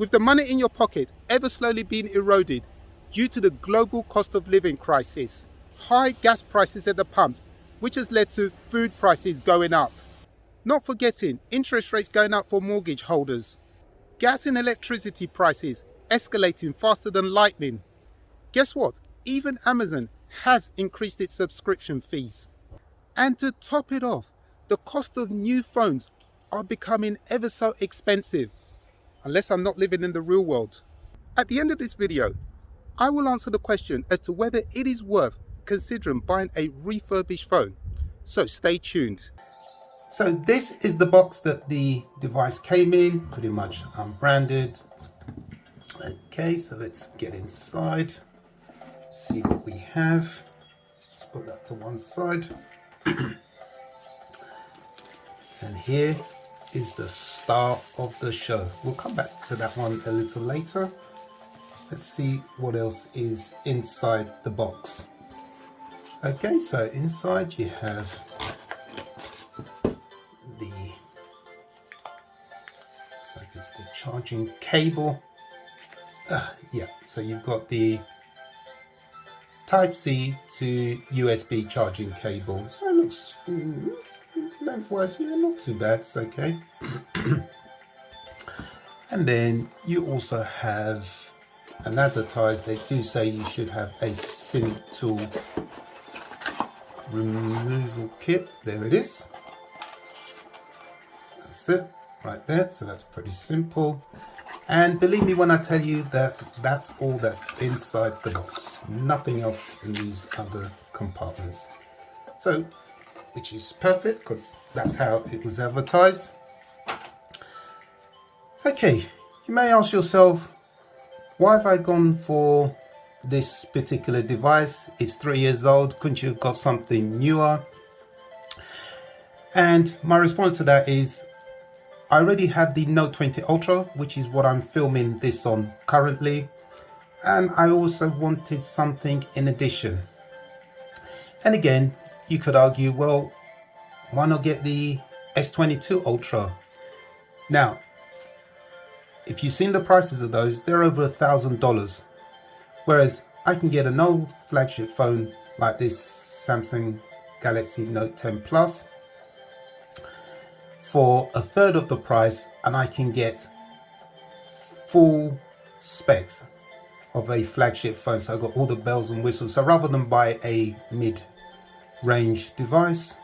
With the money in your pocket ever slowly being eroded due to the global cost of living crisis, high gas prices at the pumps, which has led to food prices going up. Not forgetting interest rates going up for mortgage holders. Gas and electricity prices escalating faster than lightning. Guess what? Even Amazon has increased its subscription fees. And to top it off, the cost of new phones are becoming ever so expensive, unless I'm not living in the real world. At the end of this video, I will answer the question as to whether it is worth considering buying a refurbished phone. So stay tuned. So this is the box that the device came in, pretty much unbranded. Okay, so let's get inside, see what we have. Just put that to one side. And here is the star of the show. We'll come back to that one a little later. Let's see what else is inside the box. Okay, so inside you have the charging cable. Yeah, so you've got the Type-C to USB charging cable. So it looks lengthwise, yeah, not too bad. It's okay. And then you also have, and as advertised, they do say you should have a SIM tool removal kit. There it is. That's it right there. So that's pretty simple. And believe me when I tell you that that's all that's inside the box. Nothing else in these other compartments. So, which is perfect because that's how it was advertised. Okay, you may ask yourself, why have I gone for this particular device? It's 3 years old. Couldn't you have got something newer? And my response to that is, I already have the Note 20 Ultra, which is what I'm filming this on currently. And I also wanted something in addition. And again, you could argue, well, why not get the S22 Ultra? Now, if you've seen the prices of those, they're over $1,000. Whereas I can get an old flagship phone like this Samsung Galaxy Note 10 Plus for a third of the price, and I can get full specs of a flagship phone. So I've got all the bells and whistles. So rather than buy a mid-range device,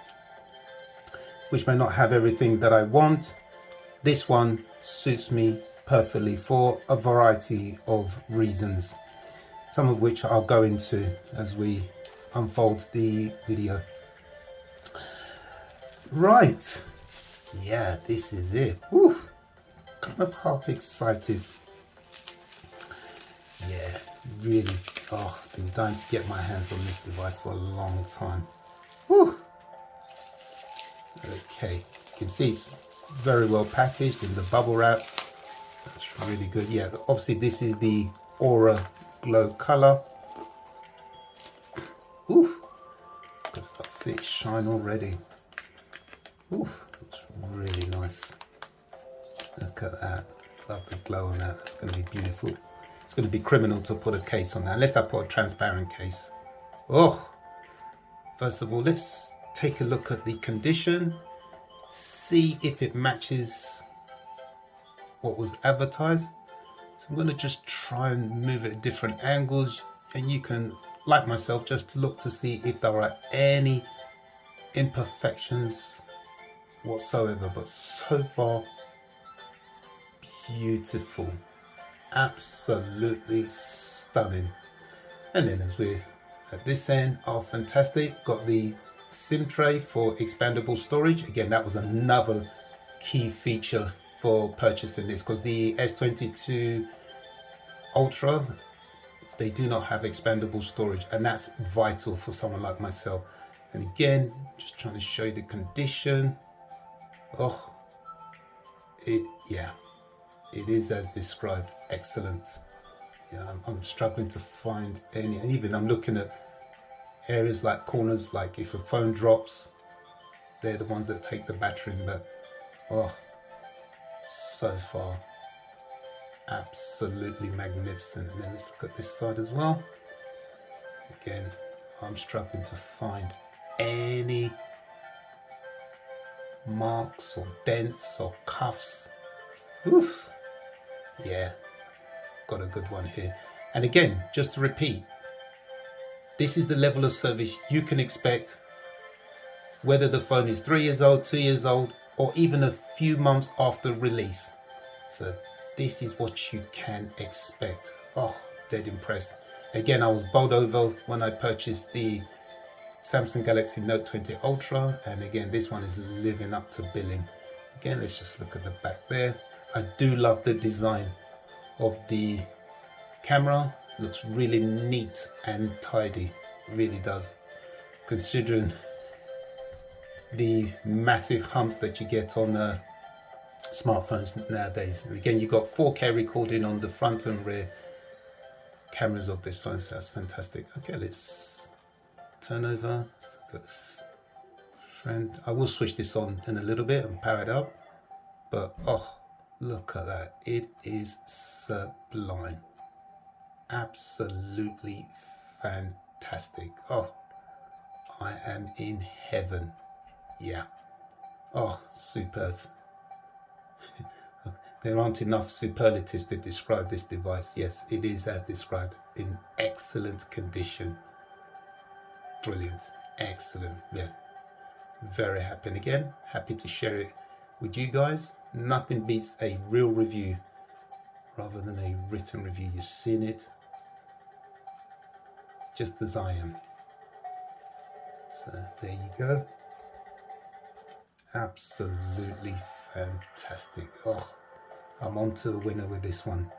which may not have everything that I want, this one suits me perfectly for a variety of reasons, some of which I'll go into as we unfold the video. Right. Yeah, this is it. Whew. Kind of half excited. Yeah, really. Oh, I've been dying to get my hands on this device for a long time. Whew. Okay, you can see it's very well packaged in the bubble wrap. That's really good. Yeah, obviously this is the Aura Glow color. Ooh, I can start to see it shine already. Ooh, looks really nice. Look at that. Love the glow on that. That's going to be beautiful. It's going to be criminal to put a case on that, unless I put a transparent case. Oh, first of all, let's take a look at the condition. See if it matches what was advertised. So I'm going to just try and move it at different angles, and you can, like myself, just look to see if there are any imperfections whatsoever. But so far, beautiful, absolutely stunning. And then as we're at this end, oh fantastic, got the SIM tray for expandable storage. Again, that was another key feature for purchasing this, because the S22 Ultra, they do not have expandable storage, and that's vital for someone like myself. And again, just trying to show you the condition. Oh, yeah, it is as described. Excellent. Yeah, I'm struggling to find any, and even I'm looking at areas like corners, like if a phone drops, they're the ones that take the battery. But oh, so far absolutely magnificent. And then let's look at this side as well. Again, I'm struggling to find any marks or dents or cuffs. Oof. Yeah, got a good one here. And again, just to repeat, this is the level of service you can expect whether the phone is 3 years old, 2 years old, or even a few months after release. So this is what you can expect. Oh, dead impressed. Again, I was bowled over when I purchased the Samsung Galaxy Note 20 Ultra, and again, this one is living up to billing. Again, let's just look at the back there. I do love the design of the camera. Looks really neat and tidy, really does, considering the massive humps that you get on smartphones nowadays. And again, you've got 4K recording on the front and rear cameras of this phone, so that's fantastic. Okay, let's turn over. Let's look at friend. I will switch this on in a little bit and power it up, but oh, look at that. It is sublime. Absolutely fantastic. Oh, I am in heaven. Yeah. Oh, superb. There aren't enough superlatives to describe this device. Yes, it is as described, in excellent condition. Brilliant. Excellent. Yeah. Very happy. And again, happy to share it with you guys. Nothing beats a real review rather than a written review. You've seen it just as I am. So there you go. Absolutely fantastic. Oh, I'm on to the winner with this one.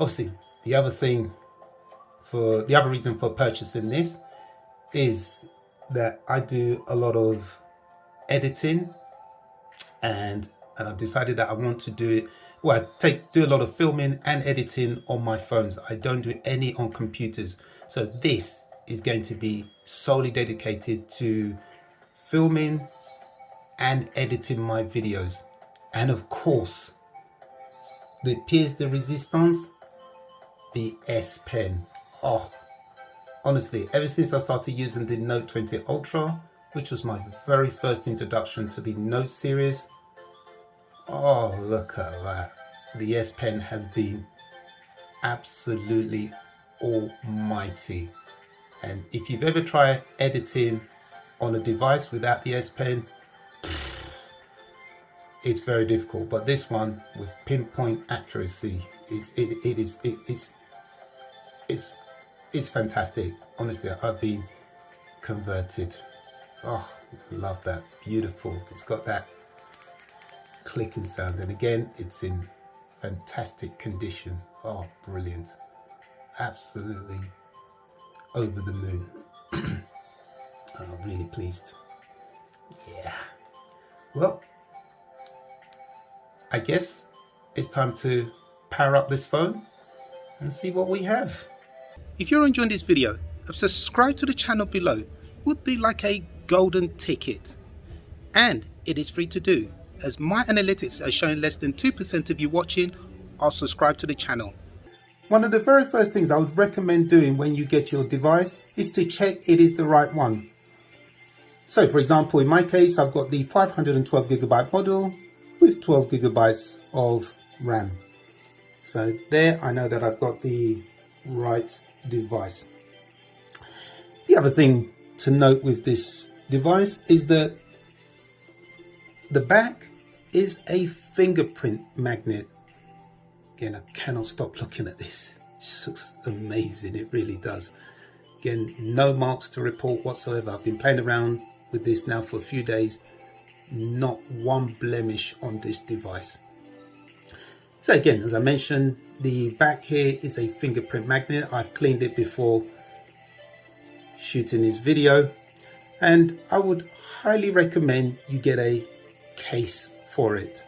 Obviously, the other reason for purchasing this is that I do a lot of editing, and I've decided that I want to do it. Well, I do a lot of filming and editing on my phones. I don't do any on computers. So this is going to be solely dedicated to filming and editing my videos. And of course, the pièce de résistance, the S Pen. Oh, honestly, ever since I started using the Note 20 Ultra, which was my very first introduction to the Note series, oh, look at that. The S Pen has been absolutely almighty. And if you've ever tried editing on a device without the S Pen, it's very difficult. But this one, with pinpoint accuracy, it's fantastic. Honestly, I've been converted. Oh, love that. Beautiful. It's got that clicking sound, and again, it's in fantastic condition. Oh, brilliant. Absolutely over the moon. I'm really pleased. Yeah. Well, I guess it's time to power up this phone and see what we have. If you're enjoying this video, subscribe to the channel below would be like a golden ticket. And it is free to do, as my analytics are showing less than 2% of you watching are subscribed to the channel. One of the very first things I would recommend doing when you get your device is to check it is the right one. So for example, in my case, I've got the 512GB model with 12GB of RAM. So there, I know that I've got the right device. The other thing to note with this device is that the back is a fingerprint magnet. Again, I cannot stop looking at this. It just looks amazing. It really does. Again, no marks to report whatsoever. I've been playing around with this now for a few days. Not one blemish on this device. So again, as I mentioned, the back here is a fingerprint magnet. I've cleaned it before shooting this video, and I would highly recommend you get a case for it.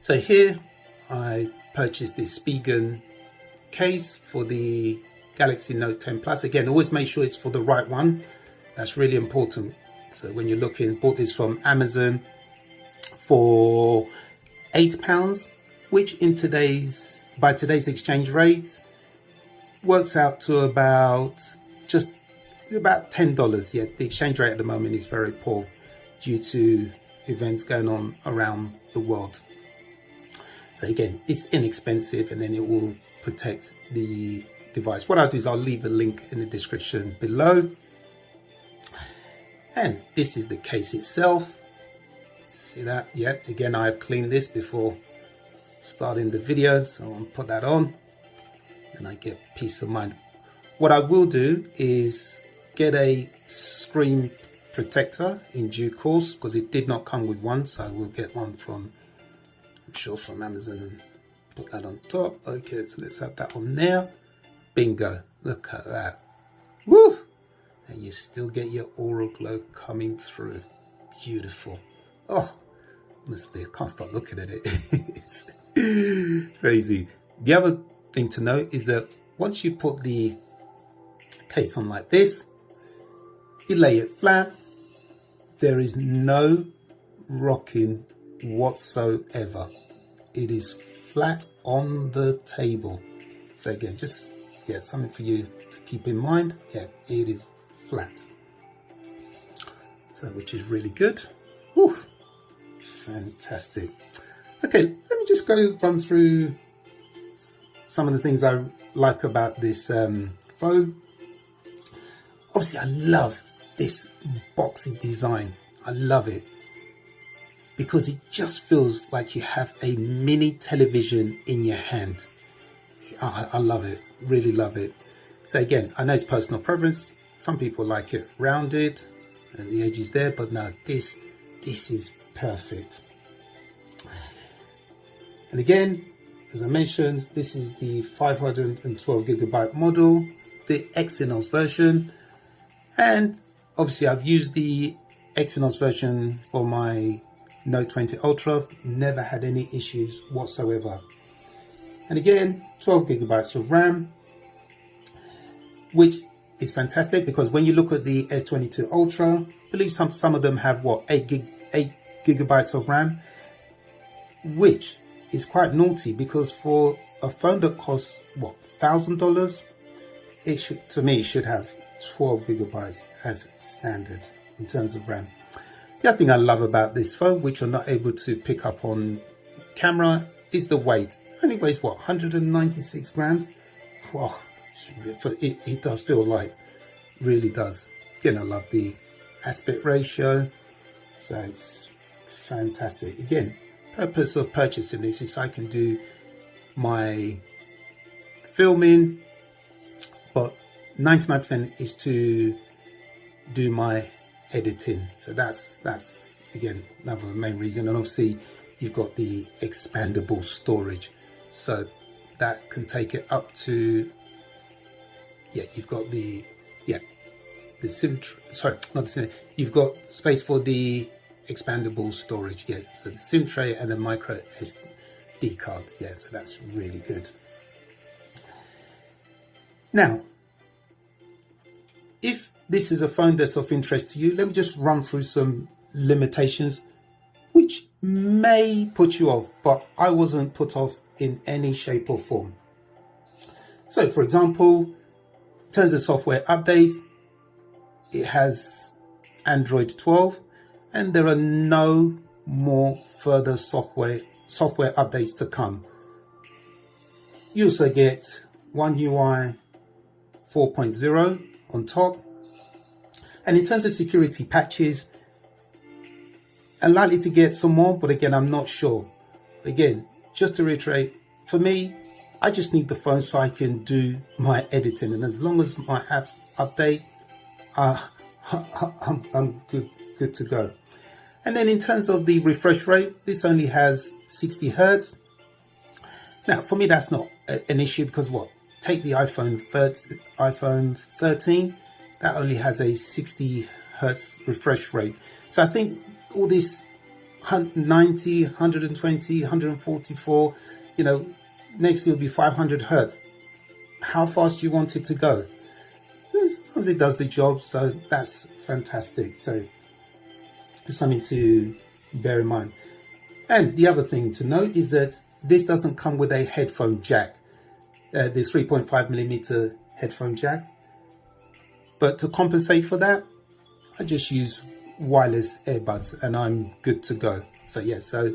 So here I purchased this SPIGEN case for the Galaxy Note 10 Plus. Again, always make sure it's for the right one. That's really important. So when you're looking, bought this from Amazon for £8. which by today's exchange rate works out to about $10. Yeah, the exchange rate at the moment is very poor due to events going on around the world. So again, it's inexpensive, and then it will protect the device. What I'll do is I'll leave a link in the description below. And this is the case itself. See that? Yeah, again, I've cleaned this before starting the video, so I'll put that on and I get peace of mind. What I will do is get a screen protector in due course, because it did not come with one, so I will get one from, I'm sure, from Amazon, and put that on top. Okay, so let's have that on there. Bingo, look at that. Woo! And you still get your aural glow coming through. Beautiful. Oh, honestly, I can't stop looking at it. It's crazy. The other thing to note is that once you put the case on like this, you lay it flat, there is no rocking whatsoever. It is flat on the table. So again, just something for you to keep in mind. Yeah, it is flat. So, which is really good. Whew, fantastic. Okay, let me just go run through some of the things I like about this phone. Obviously, I love this boxy design. I love it because it just feels like you have a mini television in your hand. I love it, really love it. So again, I know it's personal preference. Some people like it rounded and the edge is there, but no, this is perfect. And again, as I mentioned, this is the 512GB model, the Exynos version. And obviously I've used the Exynos version for my Note 20 Ultra, never had any issues whatsoever. And again, 12GB of RAM, which is fantastic, because when you look at the S22 Ultra, I believe some of them have what, 8 gigabytes of RAM, which is quite naughty, because for a phone that costs what, $1,000, it should, to me, it should have 12 gigabytes as standard in terms of RAM. The other thing I love about this phone, which you're not able to pick up on camera, is the weight. It only weighs what, 196 grams? Wow, it does feel light, really does. Again, I love the aspect ratio, so it's fantastic. Again, purpose of purchasing this is so I can do my filming, but 99% is to do my editing. So that's again another main reason. And obviously you've got the expandable storage, so that can take it up to, you've got the SIM, sorry, not the SIM, you've got space for the expandable storage, so the SIM tray and the micro SD card, so that's really good. Now, if this is a phone that's of interest to you, let me just run through some limitations which may put you off, but I wasn't put off in any shape or form. So for example, in terms of software updates, it has Android 12, and there are no more further software updates to come. You also get One UI 4.0 on top. And in terms of security patches, I'm likely to get some more, but again, I'm not sure. Again, just to reiterate, for me, I just need the phone so I can do my editing, and as long as my apps update, I'm good to go. And then in terms of the refresh rate, this only has 60 Hertz. Now, for me, that's not an issue, because what? Take the iPhone 13, that only has a 60 Hertz refresh rate. So I think all this 90, 120, 144, next it'll be 500 Hertz. How fast do you want it to go? As long as it does the job, so that's fantastic. So just something to bear in mind. And the other thing to note is that this doesn't come with a headphone jack, this 3.5mm headphone jack. But to compensate for that, I just use wireless earbuds and I'm good to go. So yeah, so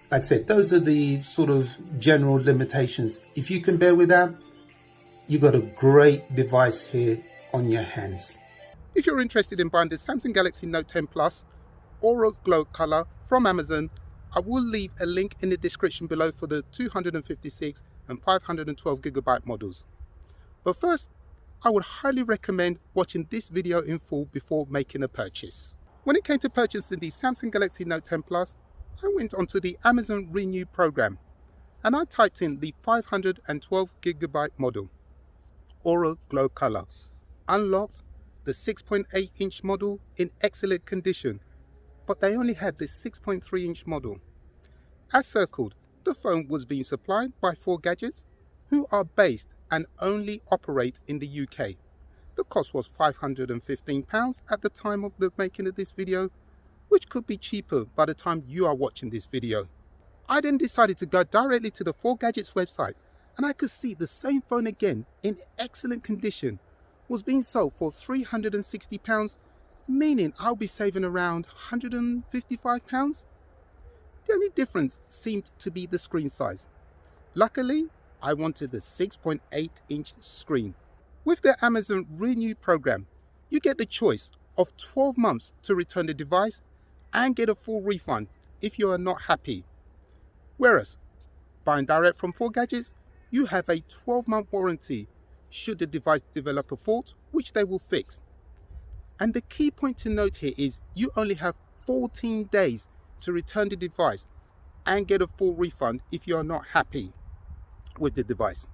like I said, those are the sort of general limitations. If you can bear with that, you got a great device here on your hands. If you're interested in buying the Samsung Galaxy Note 10 Plus Aura Glow Color from Amazon, I will leave a link in the description below for the 256 and 512GB models. But first, I would highly recommend watching this video in full before making a purchase. When it came to purchasing the Samsung Galaxy Note 10 Plus, I went onto the Amazon Renew program and I typed in the 512GB model, Aura Glow Color, unlocked the 6.8-inch model in excellent condition, but they only had the 6.3-inch model. As circled, the phone was being supplied by 4Gadgets, who are based and only operate in the UK. The cost was £515 at the time of the making of this video, which could be cheaper by the time you are watching this video. I then decided to go directly to the 4Gadgets website, and I could see the same phone again in excellent condition was being sold for £360, meaning I'll be saving around £155. The only difference seemed to be the screen size. Luckily, I wanted the 6.8-inch screen. With the Amazon Renew program, you get the choice of 12 months to return the device and get a full refund if you are not happy. Whereas, buying direct from 4Gadgets, you have a 12-month warranty should the device develop a fault, which they will fix. And the key point to note here is you only have 14 days to return the device and get a full refund if you are not happy with the device.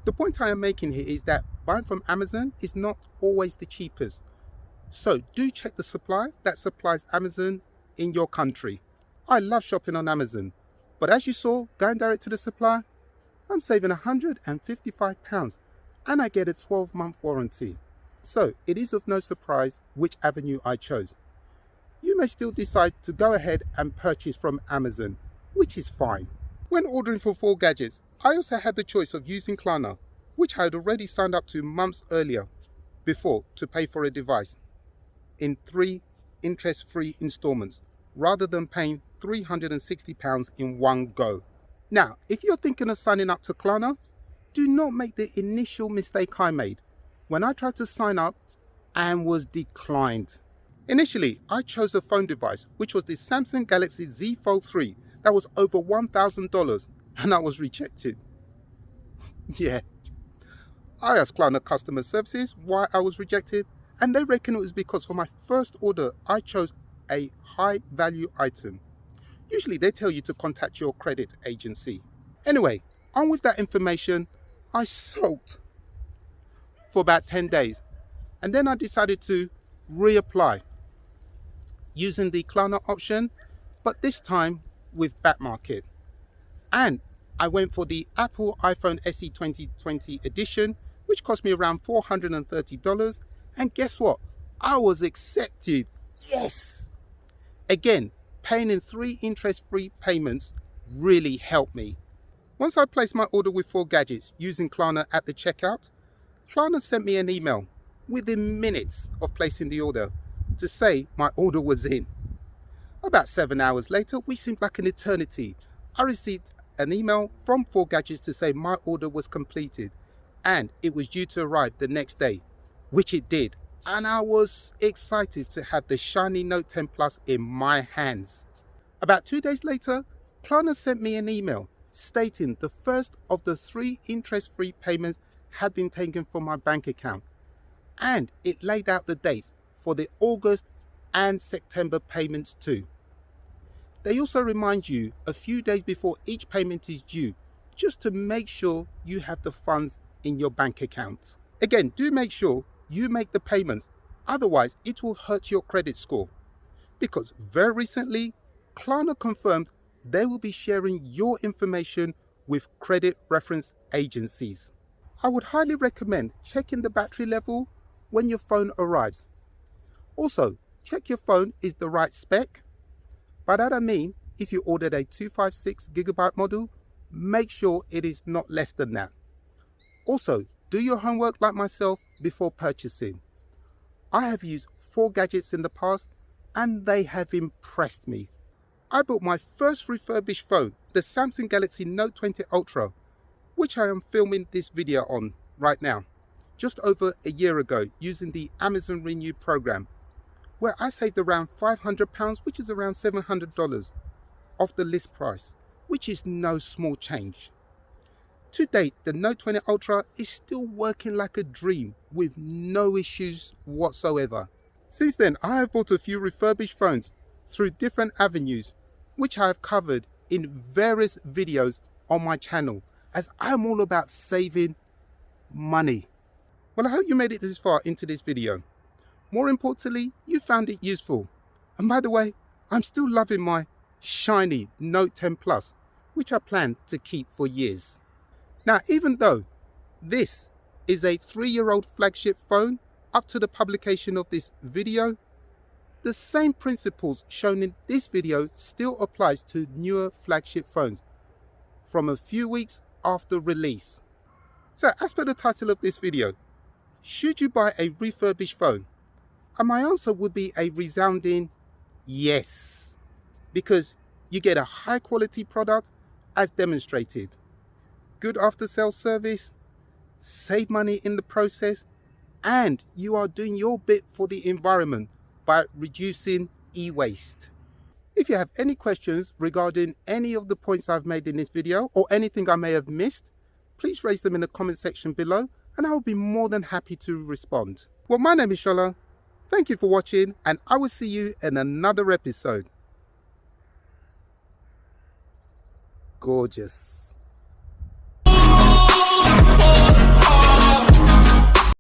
The point I am making here is that buying from Amazon is not always the cheapest. So do check the supplier that supplies Amazon in your country. I love shopping on Amazon, but as you saw, going direct to the supplier, I'm saving £155 and I get a 12-month warranty. So it is of no surprise which avenue I chose. You may still decide to go ahead and purchase from Amazon, which is fine. When ordering from 4Gadgets, I also had the choice of using Klarna, which I had already signed up to months earlier before to pay for a device in 3 interest-free installments rather than paying £360 in one go. Now, if you're thinking of signing up to Klarna, do not make the initial mistake I made when I tried to sign up and was declined. Initially, I chose a phone device, which was the Samsung Galaxy Z Fold 3 that was over $1,000, and I was rejected. Yeah. I asked Klarna customer services why I was rejected, and they reckon it was because for my first order, I chose a high value item. Usually they tell you to contact your credit agency. Anyway, on with that information, I sulked for about 10 days, and then I decided to reapply using the Klarna option, but this time with back market. And I went for the Apple iPhone SE 2020 edition, which cost me around $430. And guess what? I was accepted. Yes! Again, paying in 3 interest-free payments really helped me. Once I placed my order with 4Gadgets using Klarna at the checkout, Klarna sent me an email within minutes of placing the order to say my order was in. About 7 hours later, which seemed like an eternity, I received an email from 4Gadgets to say my order was completed and it was due to arrive the next day, which it did. And I was excited to have the shiny Note 10 Plus in my hands. About 2 days later, Klarna sent me an email stating the first of the 3 interest-free payments had been taken from my bank account, and it laid out the dates for the August and September payments too. They also remind you a few days before each payment is due, just to make sure you have the funds in your bank account. Again, do make sure you make the payments, otherwise it will hurt your credit score. Because very recently, Klarna confirmed they will be sharing your information with credit reference agencies. I would highly recommend checking the battery level when your phone arrives. Also, check your phone is the right spec. By that I mean, if you ordered a 256GB model, make sure it is not less than that. Also, do your homework like myself before purchasing. I have used 4 gadgets in the past and they have impressed me. I bought my first refurbished phone, the Samsung Galaxy Note 20 Ultra, which I am filming this video on right now, just over a year ago using the Amazon Renew program, where I saved around £500, which is around $700 off the list price, which is no small change. To date, the Note 20 Ultra is still working like a dream with no issues whatsoever. Since then, I have bought a few refurbished phones through different avenues, which I have covered in various videos on my channel, as I'm all about saving money. Well, I hope you made it this far into this video. More importantly, you found it useful. And by the way, I'm still loving my shiny Note 10 Plus, which I plan to keep for years. Now, even though this is a 3-year-old flagship phone up to the publication of this video, the same principles shown in this video still applies to newer flagship phones from a few weeks after release. So, as per the title of this video, should you buy a refurbished phone? And my answer would be a resounding yes, because you get a high quality product as demonstrated, good after sales service, save money in the process, and you are doing your bit for the environment by reducing e-waste. If you have any questions regarding any of the points I've made in this video or anything I may have missed, please raise them in the comment section below and I will be more than happy to respond. Well, my name is Shola. Thank you for watching and I will see you in another episode. Gorgeous.